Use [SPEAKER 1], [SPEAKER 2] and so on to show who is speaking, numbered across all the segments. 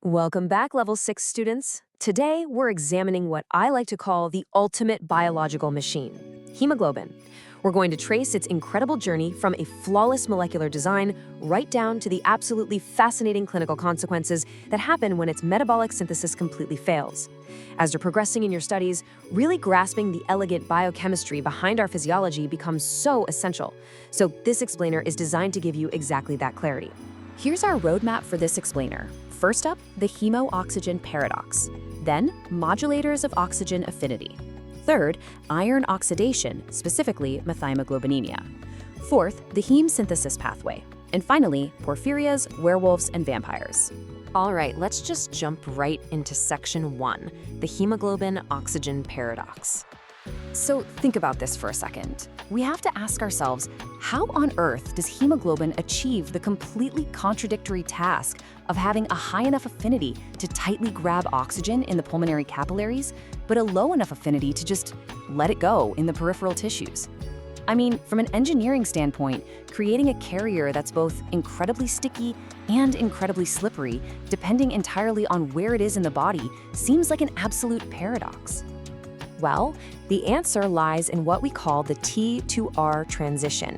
[SPEAKER 1] Welcome back, Level 6 students. Today, we're examining what I like to call the ultimate biological machine, hemoglobin. We're going to trace its incredible journey from a flawless molecular design right down to the absolutely fascinating clinical consequences that happen when its metabolic synthesis completely fails. As you're progressing in your studies, really grasping the elegant biochemistry behind our physiology becomes so essential. So this explainer is designed to give you exactly that clarity.
[SPEAKER 2] Here's our roadmap for this explainer. First up, the hemo-oxygen paradox. Then, modulators of oxygen affinity. Third, iron oxidation, specifically methemoglobinemia. Fourth, the heme synthesis pathway. And finally, porphyrias, werewolves, and vampires.
[SPEAKER 1] All right, let's just jump right into section 1, the hemoglobin-oxygen paradox.
[SPEAKER 2] So think about this for a second. We have to ask ourselves, how on earth does hemoglobin achieve the completely contradictory task of having a high enough affinity to tightly grab oxygen in the pulmonary capillaries, but a low enough affinity to just let it go in the peripheral tissues? I mean, from an engineering standpoint, creating a carrier that's both incredibly sticky and incredibly slippery, depending entirely on where it is in the body, seems like an absolute paradox.
[SPEAKER 1] Well, the answer lies in what we call the T to R transition.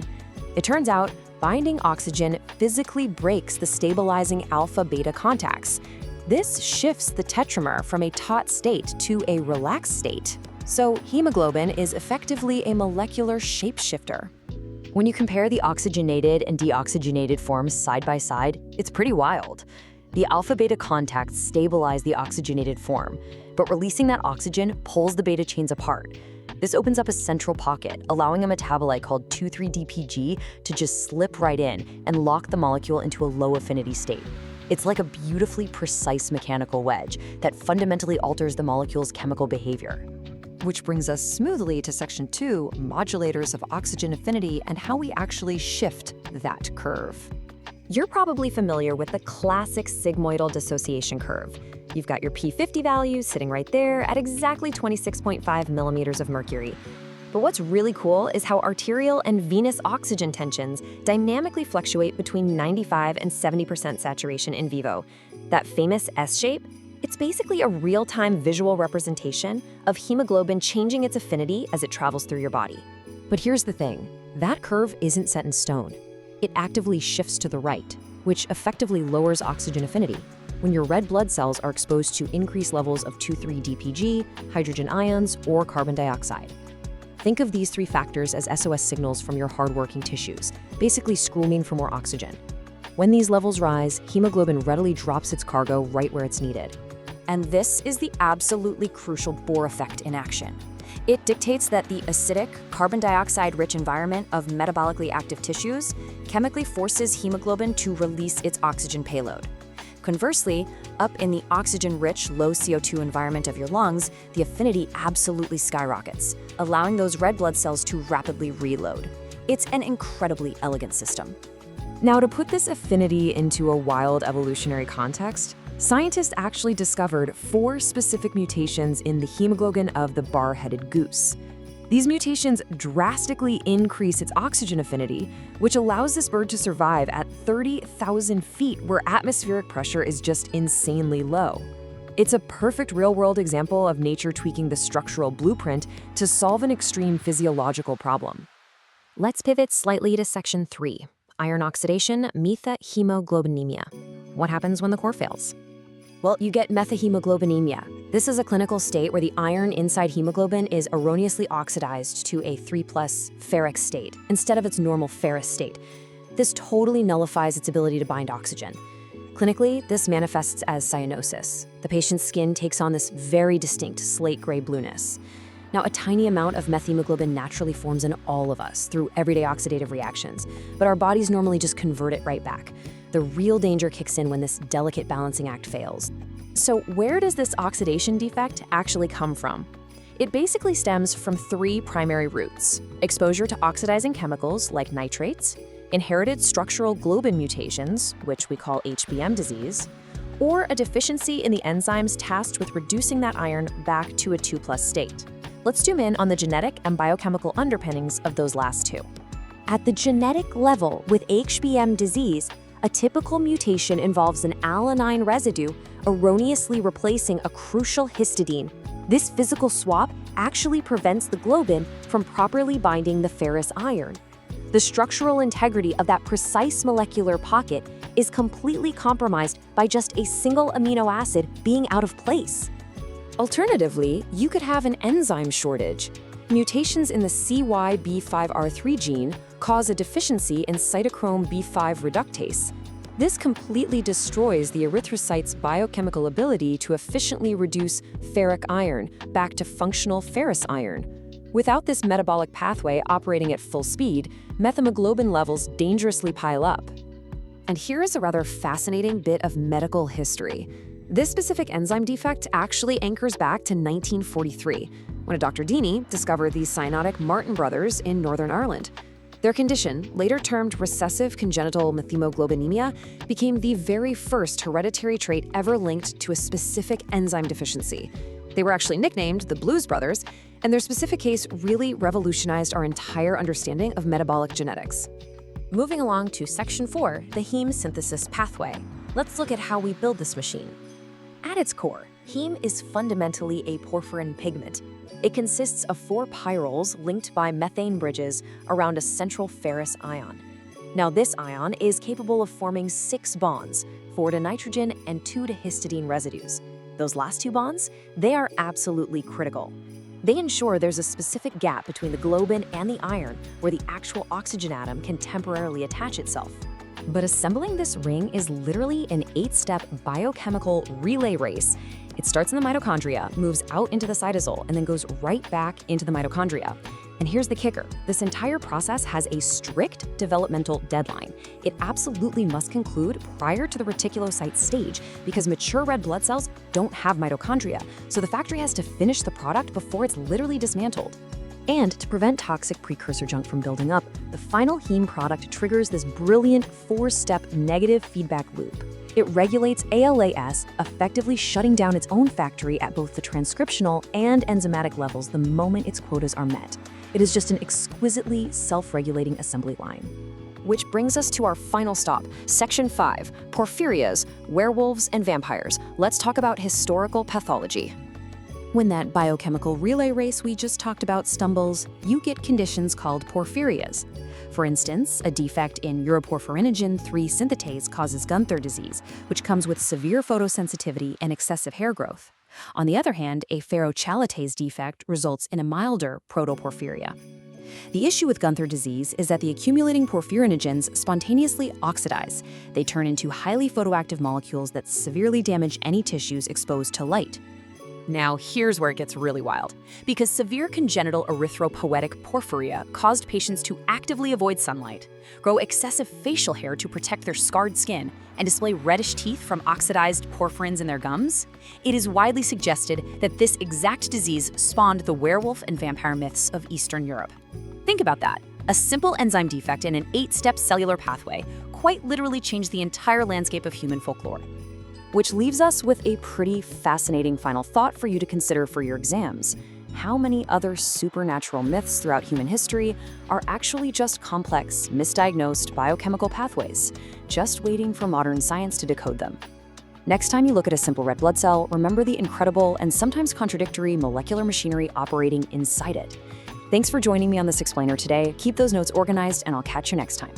[SPEAKER 1] It turns out binding oxygen physically breaks the stabilizing alpha-beta contacts. This shifts the tetramer from a taut state to a relaxed state. So hemoglobin is effectively a molecular shapeshifter. When you compare the oxygenated and deoxygenated forms side by side, it's pretty wild. The alpha-beta contacts stabilize the oxygenated form, but releasing that oxygen pulls the beta chains apart. This opens up a central pocket, allowing a metabolite called 2,3-DPG to just slip right in and lock the molecule into a low affinity state. It's like a beautifully precise mechanical wedge that fundamentally alters the molecule's chemical behavior. Which brings us smoothly to section 2, modulators of oxygen affinity and how we actually shift that curve. You're probably familiar with the classic sigmoidal dissociation curve. You've got your P50 value sitting right there at exactly 26.5 millimeters of mercury. But what's really cool is how arterial and venous oxygen tensions dynamically fluctuate between 95 and 70% saturation in vivo. That famous S shape? It's basically a real-time visual representation of hemoglobin changing its affinity as it travels through your body. But here's the thing, that curve isn't set in stone. It actively shifts to the right, which effectively lowers oxygen affinity when your red blood cells are exposed to increased levels of 2,3-DPG, hydrogen ions, or carbon dioxide. Think of these three factors as SOS signals from your hardworking tissues, basically screaming for more oxygen. When these levels rise, hemoglobin readily drops its cargo right where it's needed.
[SPEAKER 2] And this is the absolutely crucial Bohr effect in action. It dictates that the acidic, carbon dioxide-rich environment of metabolically active tissues chemically forces hemoglobin to release its oxygen payload. Conversely, up in the oxygen-rich, low CO2 environment of your lungs, the affinity absolutely skyrockets, allowing those red blood cells to rapidly reload. It's an incredibly elegant system.
[SPEAKER 1] Now, to put this affinity into a wild evolutionary context, scientists actually discovered 4 specific mutations in the hemoglobin of the bar-headed goose. These mutations drastically increase its oxygen affinity, which allows this bird to survive at 30,000 feet where atmospheric pressure is just insanely low. It's a perfect real-world example of nature tweaking the structural blueprint to solve an extreme physiological problem. Let's pivot slightly to section 3, iron oxidation, Methaemoglobinemia. What happens when the core fails? Well, you get Methaemoglobinemia. This is a clinical state where the iron inside hemoglobin is erroneously oxidized to a 3+ ferric state instead of its normal ferrous state. This totally nullifies its ability to bind oxygen. Clinically, this manifests as cyanosis. The patient's skin takes on this very distinct slate gray blueness. Now, a tiny amount of methemoglobin naturally forms in all of us through everyday oxidative reactions, but our bodies normally just convert it right back. The real danger kicks in when this delicate balancing act fails. So where does this oxidation defect actually come from? It basically stems from 3 primary roots: exposure to oxidizing chemicals like nitrates, inherited structural globin mutations, which we call HBM disease, or a deficiency in the enzymes tasked with reducing that iron back to a 2+ state. Let's zoom in on the genetic and biochemical underpinnings of those last 2. At the genetic level with HBM disease, a typical mutation involves an alanine residue erroneously replacing a crucial histidine. This physical swap actually prevents the globin from properly binding the ferrous iron. The structural integrity of that precise molecular pocket is completely compromised by just a single amino acid being out of place. Alternatively, you could have an enzyme shortage. Mutations in the CYB5R3 gene cause a deficiency in cytochrome B5 reductase. This completely destroys the erythrocyte's biochemical ability to efficiently reduce ferric iron back to functional ferrous iron. Without this metabolic pathway operating at full speed, methemoglobin levels dangerously pile up. And here is a rather fascinating bit of medical history. This specific enzyme defect actually anchors back to 1943, when a Dr. Deeney discovered these cyanotic Martin brothers in Northern Ireland. Their condition, later termed recessive congenital methemoglobinemia, became the very first hereditary trait ever linked to a specific enzyme deficiency. They were actually nicknamed the Blues Brothers, and their specific case really revolutionized our entire understanding of metabolic genetics. Moving along to Section 4, the heme synthesis pathway. Let's look at how we build this machine. At its core, heme is fundamentally a porphyrin pigment. It consists of 4 pyrroles linked by methane bridges around a central ferrous ion. Now, this ion is capable of forming 6 bonds, 4 to nitrogen and 2 to histidine residues. Those last 2 bonds, they are absolutely critical. They ensure there's a specific gap between the globin and the iron where the actual oxygen atom can temporarily attach itself. But assembling this ring is literally an 8-step biochemical relay race. It starts in the mitochondria, moves out into the cytosol, and then goes right back into the mitochondria. And here's the kicker. This entire process has a strict developmental deadline. It absolutely must conclude prior to the reticulocyte stage because mature red blood cells don't have mitochondria, so the factory has to finish the product before it's literally dismantled. And to prevent toxic precursor junk from building up, the final heme product triggers this brilliant 4-step negative feedback loop. It regulates ALAS, effectively shutting down its own factory at both the transcriptional and enzymatic levels the moment its quotas are met. It is just an exquisitely self-regulating assembly line. Which brings us to our final stop, Section 5, Porphyrias, werewolves and vampires. Let's talk about historical pathology. When that biochemical relay race we just talked about stumbles, you get conditions called porphyrias. For instance, a defect in uroporphyrinogen 3 synthetase causes Gunther disease, which comes with severe photosensitivity and excessive hair growth. On the other hand, a ferrochalatase defect results in a milder protoporphyria. The issue with Gunther disease is that the accumulating porphyrinogens spontaneously oxidize. They turn into highly photoactive molecules that severely damage any tissues exposed to light. Now, here's where it gets really wild. Because severe congenital erythropoietic porphyria caused patients to actively avoid sunlight, grow excessive facial hair to protect their scarred skin, and display reddish teeth from oxidized porphyrins in their gums, it is widely suggested that this exact disease spawned the werewolf and vampire myths of Eastern Europe. Think about that. A simple enzyme defect in an 8-step cellular pathway quite literally changed the entire landscape of human folklore. Which leaves us with a pretty fascinating final thought for you to consider for your exams. How many other supernatural myths throughout human history are actually just complex, misdiagnosed biochemical pathways, just waiting for modern science to decode them? Next time you look at a simple red blood cell, remember the incredible and sometimes contradictory molecular machinery operating inside it. Thanks for joining me on this explainer today. Keep those notes organized, and I'll catch you next time.